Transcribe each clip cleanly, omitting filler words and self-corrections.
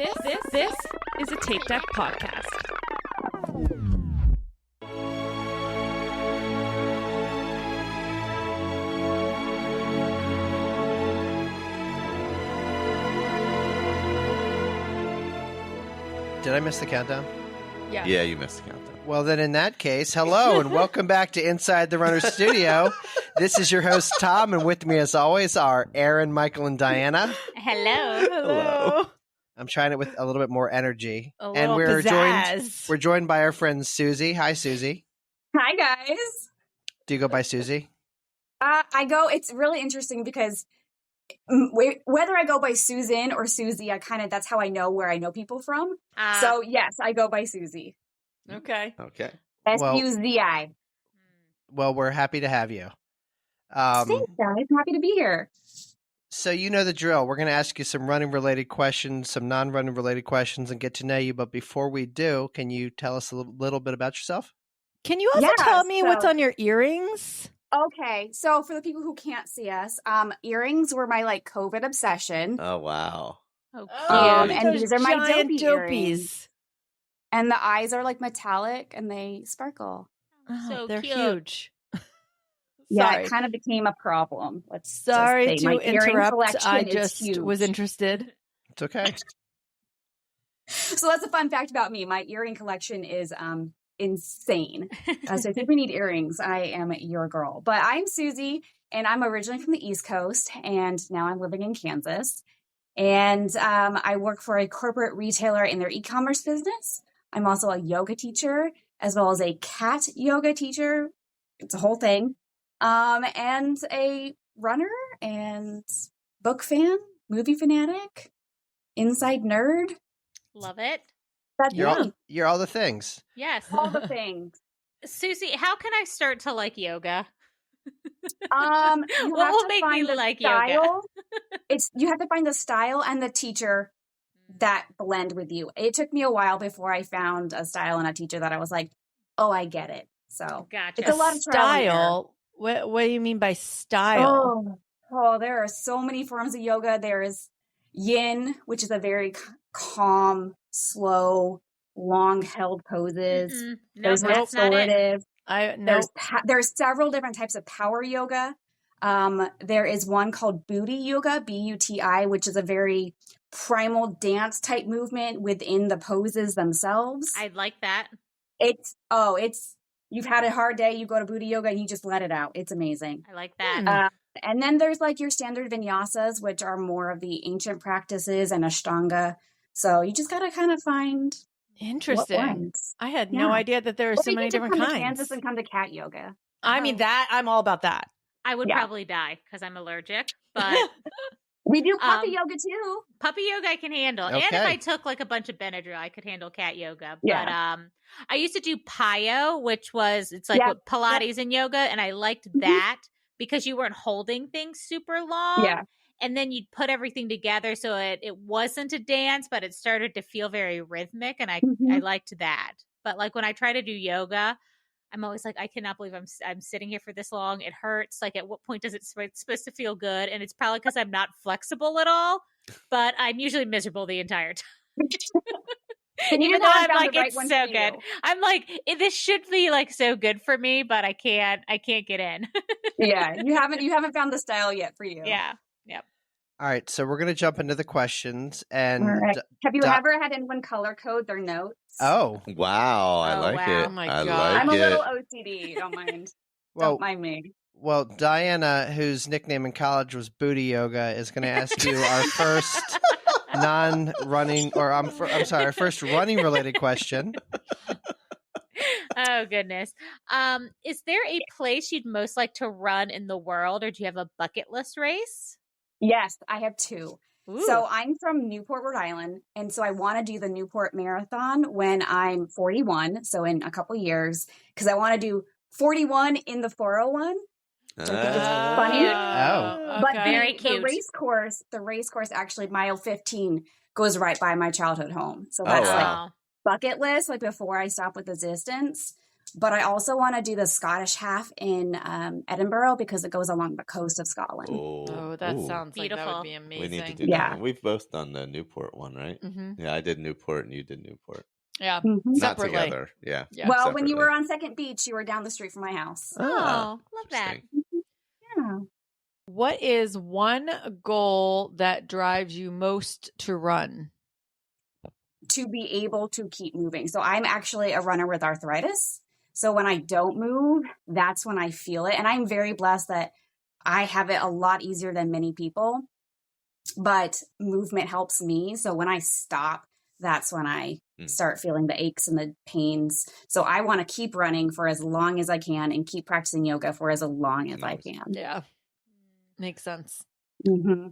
This is a Tape Deck podcast. Did I miss the countdown? Yeah, you missed the countdown. Well, then in that case, hello and welcome back to Inside the Runner Studio. This is your host, Tom, and with me as always are Aaron, Michael, and Diana. Hello. I'm trying it with a little bit more energy. And we're joined by our friend Suzi. Hi, Suzi. Hi, guys. Do you go by Suzi? It's really interesting because whether I go by Susan or Suzi, that's how I know where I know people from. So yes, I go by Suzi. Okay. S-U-Z-I. Well, we're happy to have you. Thanks, guys. I'm happy to be here. So you know the drill. We're going to ask you some running-related questions, some non-running related questions, and get to know you. But before we do, can you tell us a little bit about yourself? Can you also tell me what's on your earrings? Okay, so for the people who can't see us, earrings were my COVID obsession. Oh, wow. And these are my giant dopey earrings. And the eyes are metallic and they sparkle. Oh, So they're cute. huge. Yeah, it kind of became a problem. Sorry to interrupt. I just huge. was interested. It's okay. So that's a fun fact about me. My earring collection is insane. So if we need earrings, I am your girl. But I'm Suzi, and I'm originally from the East Coast, and now I'm living in Kansas. And I work for a corporate retailer in their e-commerce business. I'm also a yoga teacher, as well as a cat yoga teacher. It's a whole thing. And a runner and book fan, movie fanatic, inside nerd. Love it. That's me. You're all the things. Yes. All the things. Suzi, how can I start to like yoga? You What have will to make find me the like yoga? style. You have to find the style and the teacher that blend with you. It took me a while before I found a style and a teacher that I was like, oh, I get it. So Gotcha. it's a lot of trial and error. Style. What do you mean by style? Oh, there are so many forms of yoga. There is yin, which is a very calm, slow, long-held poses. No, There's that's not it. restorative. There's several different types of power yoga. There is one called Booty Yoga, B-U-T-I, which is a very primal dance type movement within the poses themselves. I like that. You've had a hard day, you go to Booty Yoga and you just let it out. It's amazing. I like that. And then there's your standard vinyasas, which are more of the ancient practices, and Ashtanga. So you just got to kind of find Interesting. what ones. I had no idea that there are so many different come kinds. to Kansas and come to cat yoga. I mean, I'm all about that. I would probably die because I'm allergic, but We do puppy yoga too. puppy yoga I can handle. Okay. And if I took a bunch of Benadryl, I could handle cat yoga. Yeah. But I used to do Pyo, which was what Pilates and yoga, and I liked that because you weren't holding things super long. Yeah. And then you'd put everything together so it wasn't a dance, but it started to feel very rhythmic, and I liked that. But when I try to do yoga, I'm always I cannot believe I'm sitting here for this long. It hurts. At what point is it's supposed to feel good? And it's probably because I'm not flexible at all, but I'm usually miserable the entire time. Even though I'm it's so good. I'm this should be so good for me, but I can't get in. Yeah. You haven't found the style yet for you. Yeah. Yep. All right, so we're going to jump into the questions. And All right. Have you ever had anyone color code their notes? Oh, Wow, I like wow. it. Oh my I God. like I'm a it. little OCD. Don't mind. well, Don't mind me. well, Diana, whose nickname in college was Booty Yoga, is going to ask you our first non-running, or I'm sorry, our first running-related question. Oh goodness. Is there a place you'd most like to run in the world, or do you have a bucket list race? Yes, I have two. Ooh. So I'm from Newport, Rhode Island. And so I want to do the Newport Marathon when I'm 41. So in a couple years, because I want to do 41 in the 401. So I think it's funny. Oh. But Very the cute. race course, actually, mile 15 goes right by my childhood home. So that's Wow. bucket list, before I stop with the distance. But I also want to do the Scottish half in Edinburgh because it goes along the coast of Scotland. Oh, that sounds beautiful. like that would be amazing. We need to do that one. We've both done the Newport one, right? Mm-hmm. Yeah, I did Newport and you did Newport. Yeah, not together. Yeah. Well, separately. when you were on Second Beach, you were down the street from my house. Oh, love that. Yeah. What is one goal that drives you most to run? To be able to keep moving. So I'm actually a runner with arthritis. So when I don't move, that's when I feel it. And I'm very blessed that I have it a lot easier than many people. But movement helps me. So when I stop, that's when I start feeling the aches and the pains. So I want to keep running for as long as I can and keep practicing yoga for as long as I can. Yeah. Makes sense. Mm-hmm.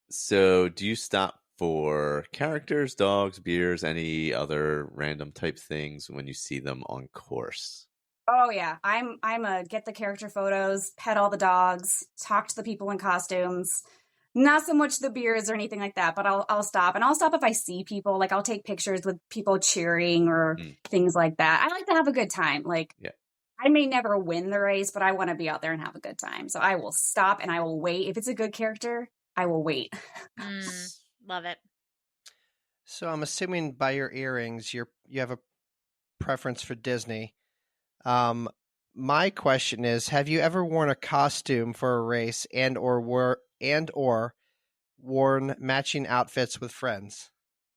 So do you stop for characters, dogs, beers, any other random type things when you see them on course? Oh yeah. I'm a get the character photos, pet all the dogs, talk to the people in costumes. Not so much the beers or anything like that, but I'll stop. And I'll stop if I see people. Like I'll take pictures with people cheering or things like that. I like to have a good time. Like I may never win the race, but I want to be out there and have a good time. So I will stop and I will wait. If it's a good character, I will wait. Love it. So I'm assuming by your earrings, you have a preference for Disney. My question is, have you ever worn a costume for a race and or worn matching outfits with friends?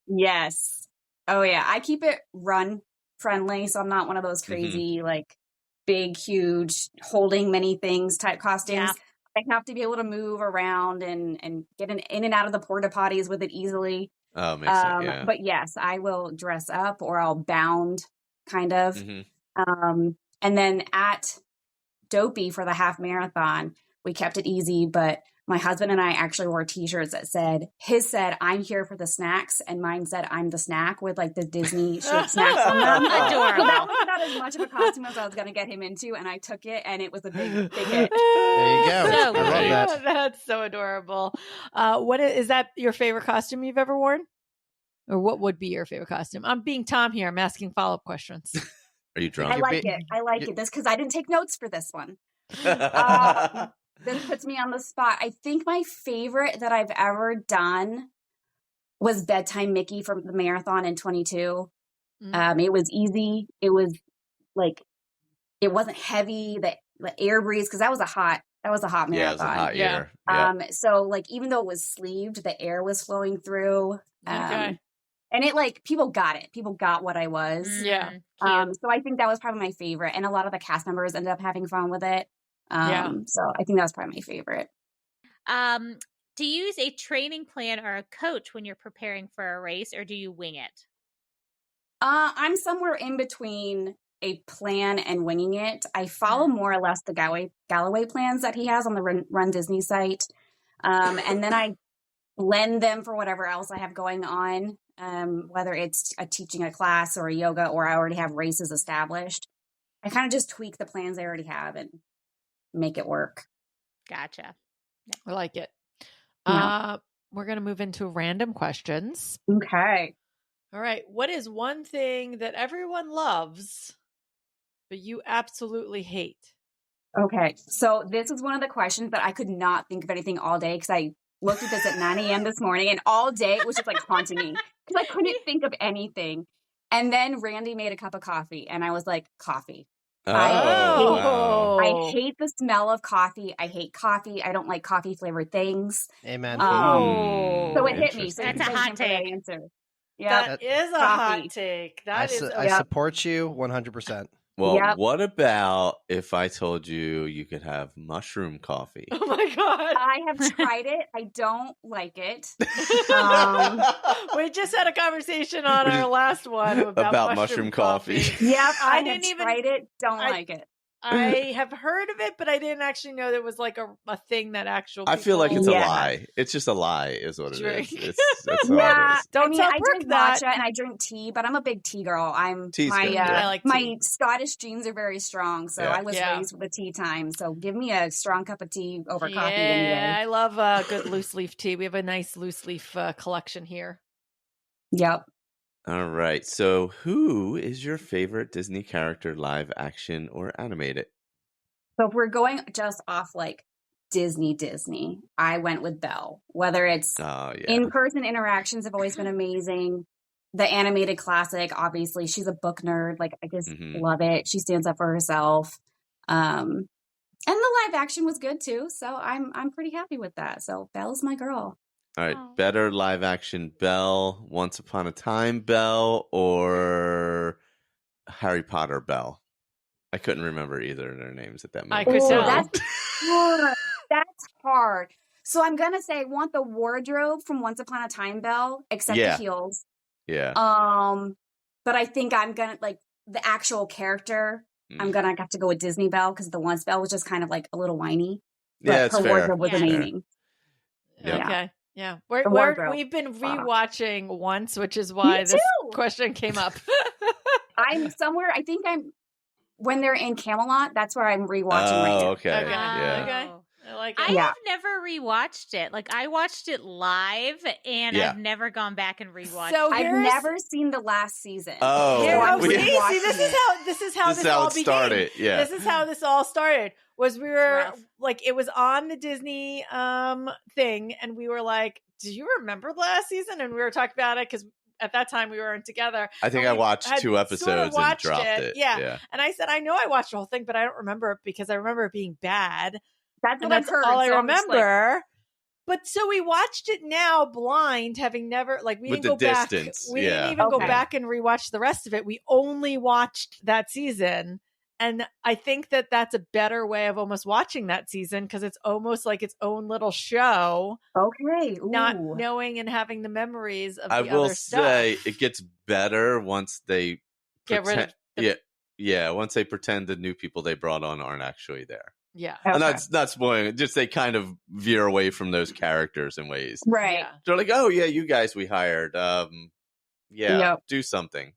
Yes. Oh yeah. I keep it run friendly. So I'm not one of those crazy, like big, huge, holding many things type costumes. I have to be able to move around and get in and out of the porta potties with it easily. Oh, makes sense. Yeah. But yes, I will dress up or I'll bound kind of. And then at Dopey for the half marathon, we kept it easy, but my husband and I actually wore t-shirts that said, his said, I'm here for the snacks, and mine said, I'm the snack, with like the Disney shaped snacks on them. Adorable. So that was about as much of a costume as I was going to get him into, and I took it, and it was a big hit. There you go. So I love that. That's so adorable. What is that your favorite costume you've ever worn? Or what would be your favorite costume? I'm being Tom here. I'm asking follow-up questions. Are you drunk? I like it. This because I didn't take notes for this one. This puts me on the spot. I think my favorite that I've ever done was Bedtime Mickey from the marathon in 22. It was easy. It was like, it wasn't heavy. The air breeze, because that was a hot marathon. Yeah, it was a hot year. So like, even though it was sleeved, the air was flowing through. And it like, people got it. People got what I was. Yeah. So I think that was probably my favorite. And a lot of the cast members ended up having fun with it. So I think that was probably my favorite. Do you use a training plan or a coach when you're preparing for a race, or do you wing it? I'm somewhere in between a plan and winging it. I follow more or less the Galloway plans that he has on the Run Disney site. And then I blend them for whatever else I have going on, whether it's teaching a class or a yoga, or I already have races established. I kind of just tweak the plans I already have and make it work. Gotcha. I like it. Yeah. We're going to move into random questions. Okay. All right. What is one thing that everyone loves, but you absolutely hate? Okay. So this is one of the questions that I could not think of anything all day, because I looked at this at 9 a.m. this morning, and all day it was just like haunting me because I couldn't think of anything. And then Randy made a cup of coffee, and I was like, coffee. I hate the smell of coffee. I hate coffee. I don't like coffee flavored things. Amen. So it hit me. So that's a hot take. Answer. Yeah, that is a hot take. I support you 100%. Well, what about if I told you could have mushroom coffee? Oh my God. I have tried it. I don't like it. We just had a conversation on our last one about mushroom coffee. Yep. I didn't even tried it. Don't like it. I have heard of it, but I didn't actually know there was like a thing that actually. I feel like it's a lie. It's just a lie, is what it is. That's all it is. Don't tell I Brooke drink that. matcha and I drink tea, but I'm a big tea girl. Tea's good, I like tea. My Scottish genes are very strong, so I was raised with a tea time. So give me a strong cup of tea over coffee any day. Yeah, I love good loose leaf tea. We have a nice loose leaf collection here. Yep. All right. So, who is your favorite Disney character, live action or animated? So if we're going just off like Disney, I went with Belle. Whether it's Oh, yeah. in-person interactions have always been amazing. The animated classic, obviously, she's a book nerd. Like, I just love it. She stands up for herself. And the live action was good too. So I'm pretty happy with that. So Belle's my girl. All right. Better live action Belle, Once Upon a Time Belle, or Harry Potter Belle? I couldn't remember either of their names at that moment. I could tell. That's hard. That's hard. So I'm gonna say I want the wardrobe from Once Upon a Time Belle, except the heels. Yeah. But I think I'm gonna like the actual character. I'm gonna have to go with Disney Belle because the Once Belle was just kind of like a little whiny. But her wardrobe was amazing. Yeah. Okay. Yeah. We've been rewatching Once, which is why this question came up. I'm somewhere. I think when they're in Camelot. That's where I'm rewatching right now. Okay. Yeah. Okay. I like it. I have never rewatched it. Like I watched it live, and I've never gone back and rewatched. So I've never seen the last season. Oh, see, this is how this all started. Yeah, this is how this all started. Was we were like, it was on the Disney thing, and we were like, "Do you remember the last season?" And we were talking about it because at that time we weren't together. I think I watched 2 episodes and dropped it. Yeah, and I said, I know I watched the whole thing, but I don't remember it because I remember it being bad. That's what I've heard. All I remember. But so we watched it now blind, having never we didn't go back. We didn't even go back and rewatch the rest of it. We only watched that season. And I think that that's a better way of almost watching that season because it's almost like its own little show. Okay. Ooh. Not knowing and having the memories of the other stuff. I will say it gets better once they get rid of once they pretend the new people they brought on aren't actually there. Yeah. And that's not spoiling it. Just they kind of veer away from those characters in ways. Right. Yeah. They're like, oh, yeah, you guys we hired. Do something.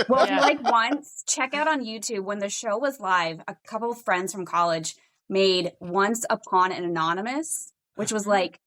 Well, if you like Once, check out on YouTube when the show was live. A couple of friends from college made Once Upon an Anonymous, which was like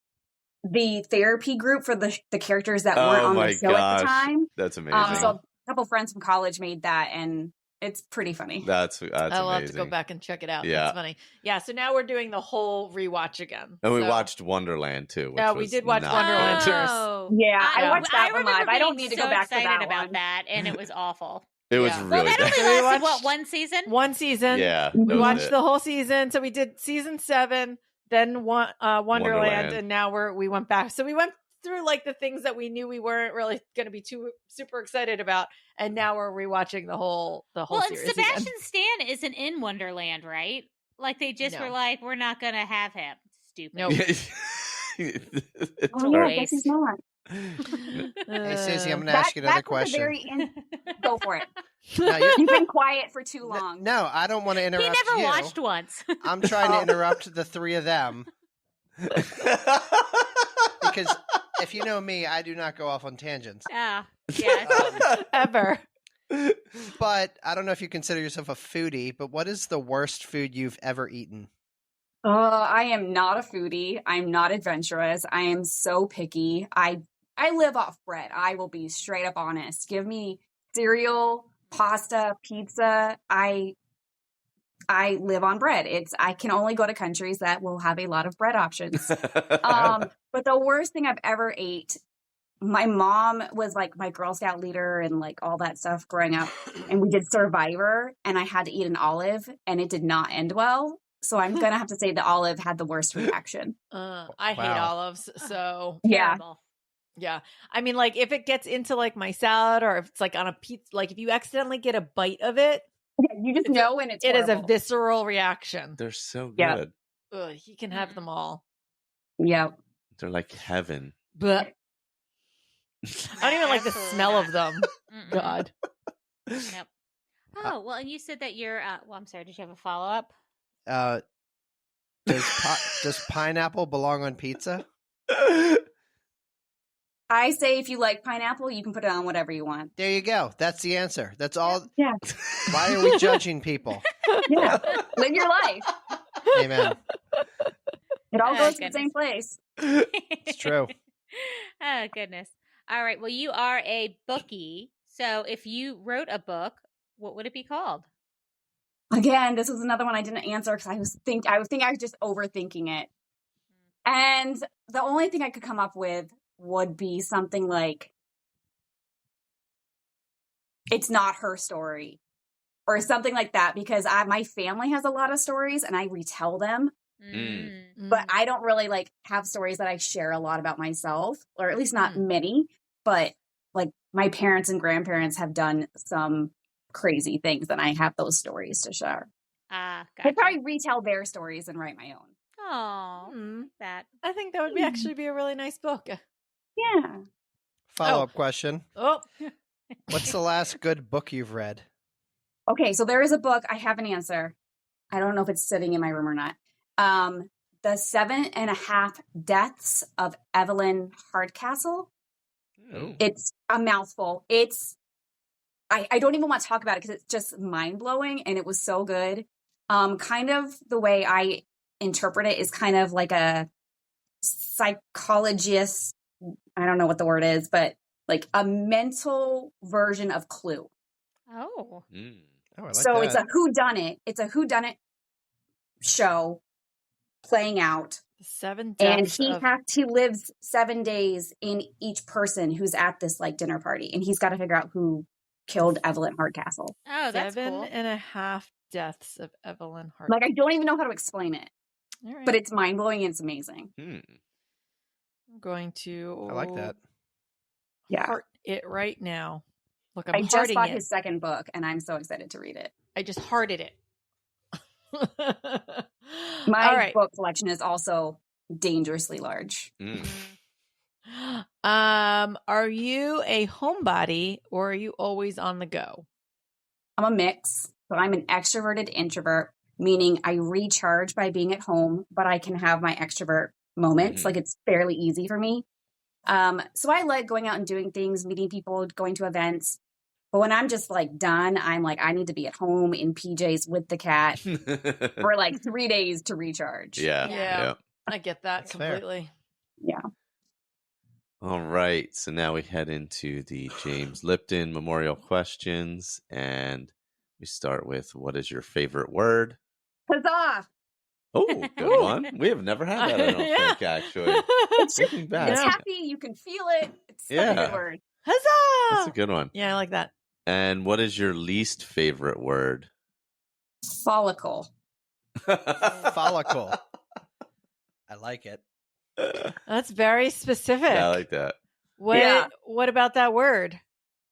the therapy group for the characters that weren't on the show at the time. That's amazing. So a couple of friends from college made that, and it's pretty funny. That's I'll amazing. have to go back and check it out. Yeah. That's funny. Yeah, so now we're doing the whole rewatch again. And we watched Wonderland too. No, we did watch Wonderland first. Yeah, I watched that one live. I don't need to go back to that about one. that, and it was awful. It was really that bad. only lasted, one season? One season. Yeah. We watched the whole season. So we did season 7, then Wonderland, and now we went back. So we went through like the things that we knew we weren't really going to be too super excited about, and now we're rewatching the whole series. And Sebastian Stan isn't in Wonderland, right? Like they just were like, we're not going to have him. Stupid. Nope. I guess he's not. Hey, Susie, I'm going to ask you another question. Go for it. No, you've been quiet for too long. No, I don't want to interrupt you. He never watched once. I'm trying to interrupt the three of them. Because if you know me, I do not go off on tangents. Yeah. Ever. But I don't know if you consider yourself a foodie, but what is the worst food you've ever eaten? I am not a foodie. I'm not adventurous. I am so picky. I live off bread. I will be straight up honest. Give me cereal, pasta, pizza. I live on bread. I can only go to countries that will have a lot of bread options. But the worst thing I've ever ate, my mom was like my Girl Scout leader and like all that stuff growing up. And we did Survivor and I had to eat an olive and it did not end well. So I'm going to have to say the olive had the worst reaction. I hate olives. So yeah. Yeah. I mean, like if it gets into like my salad or if it's like on a pizza, like if you accidentally get a bite of it, you just know when it is a visceral reaction. They're so good. Yeah. Ugh, you can have them all. Yep. They're like heaven. But I don't even like the smell of them. God. Yep. Oh, well, and you said that you're, I'm sorry, did you have a follow-up? Does pineapple belong on pizza? I say if you like pineapple, you can put it on whatever you want. There you go. That's the answer. That's all. Yeah. Why are we judging people? Yeah. Live your life. Amen. It all goes to the same place. It's true. Oh, goodness. All right. Well, you are a bookie. So if you wrote a book, what would it be called? Again, this was another one I didn't answer because I was just overthinking it. And the only thing I could come up with would be something like, It's Not Her Story, or something like that, because my family has a lot of stories and I retell them. But I don't really like have stories that I share a lot about myself, or at least not many. But like my parents and grandparents have done some crazy things, and I have those stories to share. Gotcha. I'd probably retell their stories and write my own. Oh, that. I think that would actually be a really nice book. Yeah. Follow-up question. Oh. What's the last good book you've read? Okay, so there is a book. I have an answer. I don't know if it's sitting in my room or not. The 7.5 Deaths of Evelyn Hardcastle. Oh. It's a mouthful. I don't even want to talk about it because it's just mind-blowing, and it was so good. Kind of the way I interpret it is kind of like a psychologist, I don't know what the word is, but like a mental version of Clue. Oh. I like So that. it's a whodunit. It's a whodunit show playing out. 7 And deaths he lives 7 days in each person who's at this like dinner party, and he's got to figure out who killed Evelyn Hardcastle. Oh, that's cool. 7.5 deaths of Evelyn Hardcastle. Like, I don't even know how to explain it, right. but it's mind-blowing and it's amazing. I'm going to... I like that. Yeah. Heart it right now. Look, I just bought it. his second book, and I'm so excited to read it. I just hearted it. My book collection is also dangerously large. Are you a homebody, or are you always on the go? I'm a mix. So I'm an extroverted introvert, meaning I recharge by being at home, but I can have my extrovert moments. Like, it's fairly easy for me. So I like going out and doing things, meeting people, going to events. But when I'm just like done, I'm like, I need to be at home in PJs with the cat for like 3 days to recharge. Yeah. I get that That's completely. Yeah. All right. So now we head into the James Lipton Memorial questions. And we start with, what is your favorite word? Huzzah! Oh, good one. We have never had that, I don't think, actually. It's back. It's happy. You can feel it. It's such a good word. Huzzah! That's a good one. Yeah, I like that. And what is your least favorite word? Follicle. Follicle. I like it. That's very specific. Yeah, I like that. What about that word?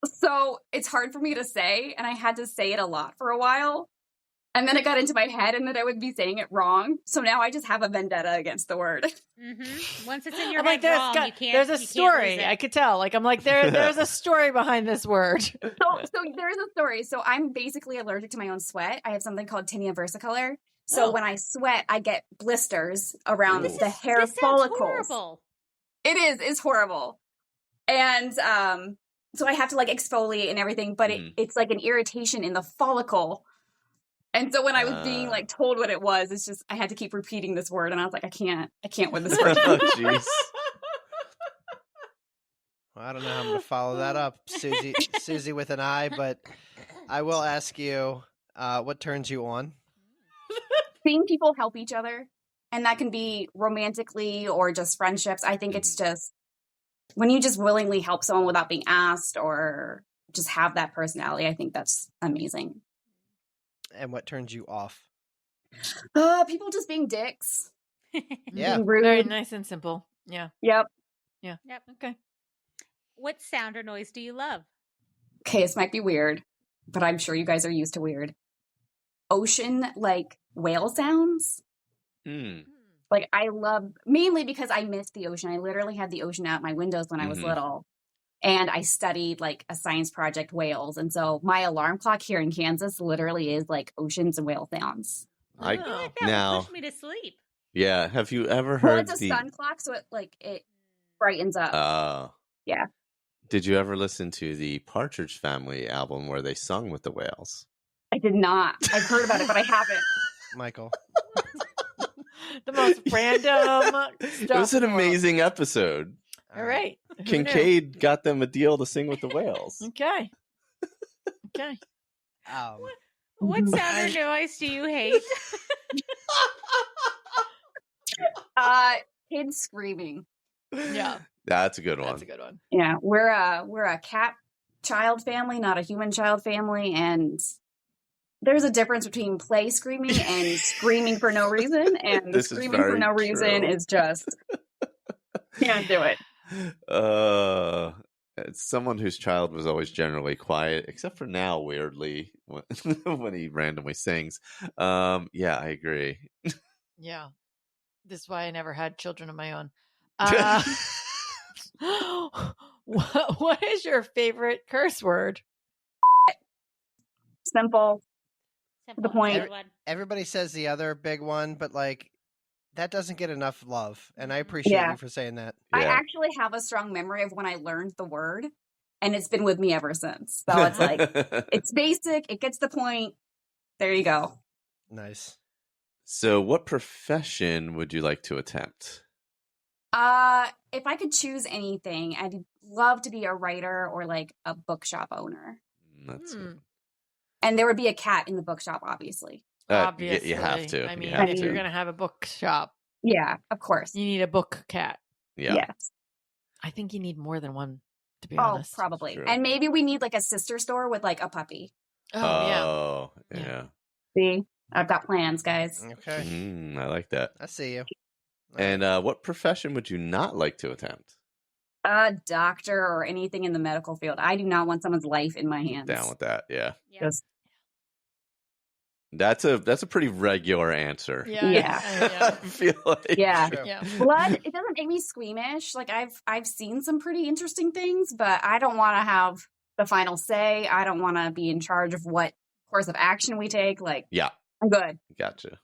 So it's hard for me to say, and I had to say it a lot for a while. And then it got into my head and that I would be saying it wrong. So now I just have a vendetta against the word. Once it's in your head wrong, you can't. There's a story. I could tell. Like, I'm like, there's a story behind this word. So there's a story. So I'm basically allergic to my own sweat. I have something called tinea versicolor. So when I sweat, I get blisters around the hair follicles. Horrible. It is. It's horrible. And so I have to like exfoliate and everything, but it's like an irritation in the follicle. And so when I was being like told what it was, it's just, I had to keep repeating this word. And I was like, I can't win this word. Oh, jeez. Well, I don't know how I'm going to follow that up, Suzi with an I, but I will ask you, what turns you on? Seeing people help each other. And that can be romantically or just friendships. I think it's just when you just willingly help someone without being asked or just have that personality. I think that's amazing. And what turns you off? People just being dicks. Yeah. Being rude. Very nice and simple. Yeah. Yep. Yeah. Yep. Okay. What sound or noise do you love? Okay, this might be weird, but I'm sure you guys are used to weird. Ocean, like whale sounds. Like, I love, mainly because I miss the ocean. I literally had the ocean out my windows when I was little. And I studied like a science project whales. And so my alarm clock here in Kansas literally is like oceans and whale sounds. Like that would push me to sleep. Yeah. Have you ever heard it's a sun clock, so it brightens up. Yeah. Did you ever listen to the Partridge Family album where they sung with the whales? I did not. I've heard about it, but I haven't. Michael. The most random stuff. It was an amazing episode. All right. Kincaid got them a deal to sing with the whales. Okay. Okay. What sound or noise do you hate? Kids screaming. Yeah. That's a good one. That's a good one. Yeah, we're a cat child family, not a human child family, and there's a difference between play screaming and screaming for no reason, and the screaming for no reason is just can't do it. It's someone whose child was always generally quiet, except for now, weirdly, when he randomly sings. Yeah, I agree. Yeah. This is why I never had children of my own. What is your favorite curse word? Simple. The point. Everybody says the other big one, but like that doesn't get enough love, and I appreciate you for saying that. I actually have a strong memory of when I learned the word, and it's been with me ever since. So it's like it's basic, it gets the point. There you go. Nice. So, what profession would you like to attempt? If I could choose anything, I'd love to be a writer or like a bookshop owner. That's And there would be a cat in the bookshop, obviously. Obviously. You have to. I mean, if you're going to have a bookshop. Yeah, of course. You need a book cat. Yeah. Yes. I think you need more than one, to be honest. Oh, probably. True. And maybe we need like a sister store with like a puppy. Oh, yeah. See? I've got plans, guys. Okay. I like that. I see you. And what profession would you not like to attempt? A doctor or anything in the medical field. I do not want someone's life in my hands. Down with that, yeah. Just, that's a pretty regular answer. Yeah. I feel like blood. It doesn't make me squeamish. Like I've seen some pretty interesting things, but I don't want to have the final say. I don't want to be in charge of what course of action we take. Like, I'm good. Gotcha.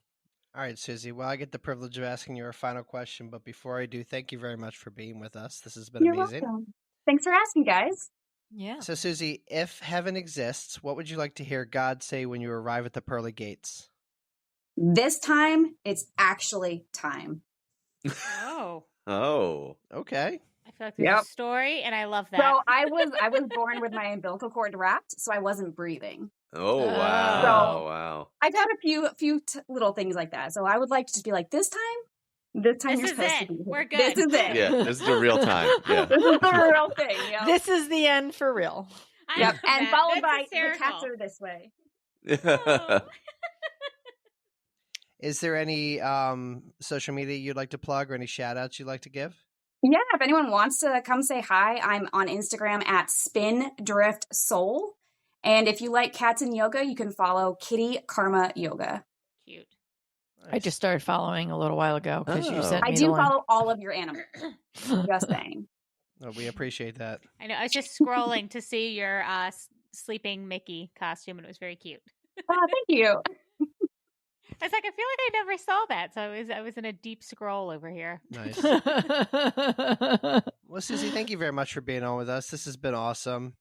All right, Suzi. Well, I get the privilege of asking you a final question, but before I do, thank you very much for being with us. This has been amazing. Welcome. Thanks for asking, guys. Yeah. So, Suzi, if heaven exists, what would you like to hear God say when you arrive at the pearly gates? This time, it's actually time. Oh. Okay. I feel like there's a story, and I love that. So I was born with my umbilical cord wrapped, so I wasn't breathing. Oh, wow. So wow. I've had a few little things like that. So I would like to just be like, this time you're supposed to be here. We're good. This is it. Yeah, this is the real time. Yeah. This is the real thing. You know? This is the end for real. Yep. And followed That's by hysterical. the cats are this way. Is there any social media you'd like to plug or any shout outs you'd like to give? Yeah, if anyone wants to come say hi, I'm on Instagram at SpinDriftSoul. And if you like cats and yoga, you can follow Kitty Karma Yoga. Cute. I just started following a little while ago because you sent me I the do link. follow all of your animals. Just saying. Oh, we appreciate that. I know. I was just scrolling to see your sleeping Mickey costume, and it was very cute. Oh, thank you. I was like, I feel like I never saw that, so I was in a deep scroll over here. Nice. Well, Suzi, thank you very much for being on with us. This has been awesome.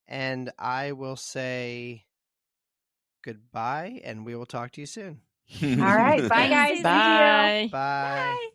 And I will say goodbye, and we will talk to you soon. All right. Bye, guys. Bye. Bye. Bye.